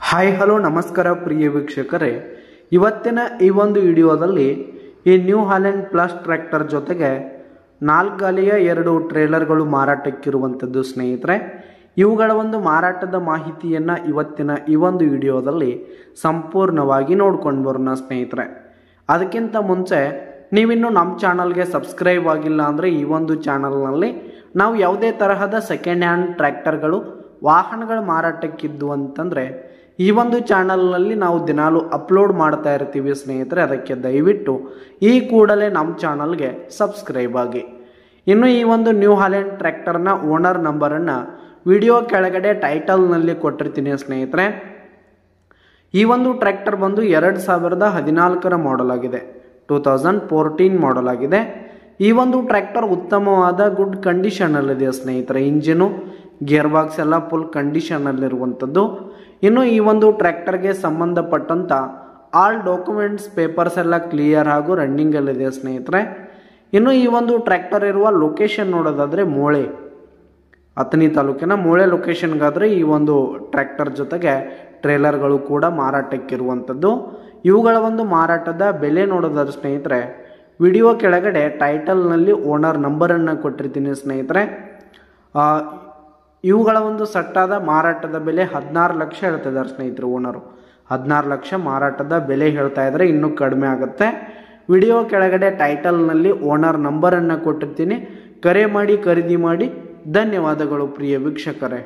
Hi hello ನಮಸ್ಕಾರ ಪ್ರಿಯ ವೀಕ್ಷಕರೇ, ಇವತ್ತಿನ ಈ ಒಂದು ವಿಡಿಯೋದಲ್ಲಿ ಈ ನ್ಯೂ ಹಾಲೆಂಡ್ ಪ್ಲಸ್ ಟ್ರ್ಯಾಕ್ಟರ್ ಜೊತೆಗೆ 4 ಗಾಲಿಯ 2 ಟ್ರೇಲರ್ಗಳು ಮಾರಾಟಕ್ಕಿರುವಂಥದ್ದು ಸ್ನೇಹಿತರೆ. ಇವುಗಳ ಒಂದು ಮಾರಾಟದ ಮಾಹಿತಿಯನ್ನು ಇವತ್ತಿನ ಈ ಒಂದು ವಿಡಿಯೋದಲ್ಲಿ ಸಂಪೂರ್ಣವಾಗಿ ನೋಡ್ಕೊಂಡು ಬರೋಣ ಸ್ನೇಹಿತರೆ. ಅದಕ್ಕಿಂತ ಮುಂಚೆ ನೀವಿನ್ನು ನಮ್ಮ ಚಾನಲ್ಗೆ ಸಬ್ಸ್ಕ್ರೈಬ್ ಆಗಿಲ್ಲ ಅಂದರೆ ಈ ಒಂದು ಚಾನಲ್ನಲ್ಲಿ ನಾವು ಯಾವುದೇ ತರಹದ ಸೆಕೆಂಡ್ ಹ್ಯಾಂಡ್ ಟ್ರ್ಯಾಕ್ಟರ್ಗಳು ವಾಹನಗಳ ಮಾರಾಟಕ್ಕಿದ್ದು ಅಂತಂದರೆ ಈ ಒಂದು ಚಾನಲ್ನಲ್ಲಿ ನಾವು ದಿನಾಲು ಅಪ್ಲೋಡ್ ಮಾಡ್ತಾ ಇರ್ತೀವಿ ಸ್ನೇಹಿತರೆ. ಅದಕ್ಕೆ ದಯವಿಟ್ಟು ಈ ಕೂಡಲೇ ನಮ್ಮ ಚಾನಲ್ಗೆ ಸಬ್ಸ್ಕ್ರೈಬ್ ಆಗಿ. ಇನ್ನು ಈ ಒಂದು ನ್ಯೂ ಹಾಲೆಂಡ್ ಟ್ರ್ಯಾಕ್ಟರ್ನ ಓನರ್ ನಂಬರನ್ನು ವಿಡಿಯೋ ಕೆಳಗಡೆ ಟೈಟಲ್ನಲ್ಲಿ ಕೊಟ್ಟಿರ್ತೀನಿ ಸ್ನೇಹಿತರೆ. ಈ ಒಂದು ಟ್ರ್ಯಾಕ್ಟರ್ ಬಂದು 2014 ಮಾಡೆಲ್ ಆಗಿದೆ, 2014 ಮಾಡೆಲ್ ಆಗಿದೆ. ಈ ಒಂದು ಟ್ರ್ಯಾಕ್ಟರ್ ಉತ್ತಮವಾದ ಗುಡ್ ಕಂಡೀಷನಲ್ಲಿದೆ ಸ್ನೇಹಿತರೆ. ಇಂಜಿನು ಗೇರ್ ಬಾಕ್ಸ್ ಎಲ್ಲ ಫುಲ್ ಕಂಡೀಷನಲ್ಲಿರುವಂಥದ್ದು. ಇನ್ನು ಈ ಒಂದು ಟ್ರ್ಯಾಕ್ಟರ್ಗೆ ಸಂಬಂಧಪಟ್ಟಂಥ ಆಲ್ ಡಾಕ್ಯುಮೆಂಟ್ಸ್ ಪೇಪರ್ಸ್ ಎಲ್ಲ ಕ್ಲಿಯರ್ ಹಾಗೂ ರನ್ನಿಂಗಲ್ಲಿದೆ ಸ್ನೇಹಿತರೆ. ಇನ್ನು ಈ ಒಂದು ಟ್ರ್ಯಾಕ್ಟರ್ ಇರುವ ಲೊಕೇಶನ್ ನೋಡೋದಾದರೆ ಮೋಳೆ, ಅಥಣಿ ತಾಲೂಕಿನ ಮೋಳೆ ಲೊಕೇಶನ್ಗಾದರೆ ಈ ಒಂದು ಟ್ರ್ಯಾಕ್ಟರ್ ಜೊತೆಗೆ ಟ್ರೇಲರ್ಗಳು ಕೂಡ ಮಾರಾಟಕ್ಕಿರುವಂಥದ್ದು. ಇವುಗಳ ಒಂದು ಮಾರಾಟದ ಬೆಲೆ ನೋಡೋದಾದ್ರೆ ಸ್ನೇಹಿತರೆ, ವಿಡಿಯೋ ಕೆಳಗಡೆ ಟೈಟಲ್ನಲ್ಲಿ ಓನರ್ ನಂಬರನ್ನು ಕೊಟ್ಟಿರ್ತೀನಿ ಸ್ನೇಹಿತರೆ. ಇವುಗಳ ಒಂದು ಸಟ್ಟಾದ ಮಾರಾಟದ ಬೆಲೆ 16 ಲಕ್ಷ ಹೇಳ್ತಾ ಇದ್ದಾರೆ ಸ್ನೇಹಿತರು. ಓನರು 16 ಲಕ್ಷ ಮಾರಾಟದ ಬೆಲೆ ಹೇಳ್ತಾ ಇದ್ದಾರೆ, ಇನ್ನೂ ಕಡಿಮೆ ಆಗುತ್ತೆ. ವಿಡಿಯೋ ಕೆಳಗಡೆ ಟೈಟಲ್ನಲ್ಲಿ ಓನರ್ ನಂಬರನ್ನು ಕೊಟ್ಟಿರ್ತೀನಿ, ಕರೆ ಮಾಡಿ ಖರೀದಿ ಮಾಡಿ. ಧನ್ಯವಾದಗಳು ಪ್ರಿಯ ವೀಕ್ಷಕರೇ.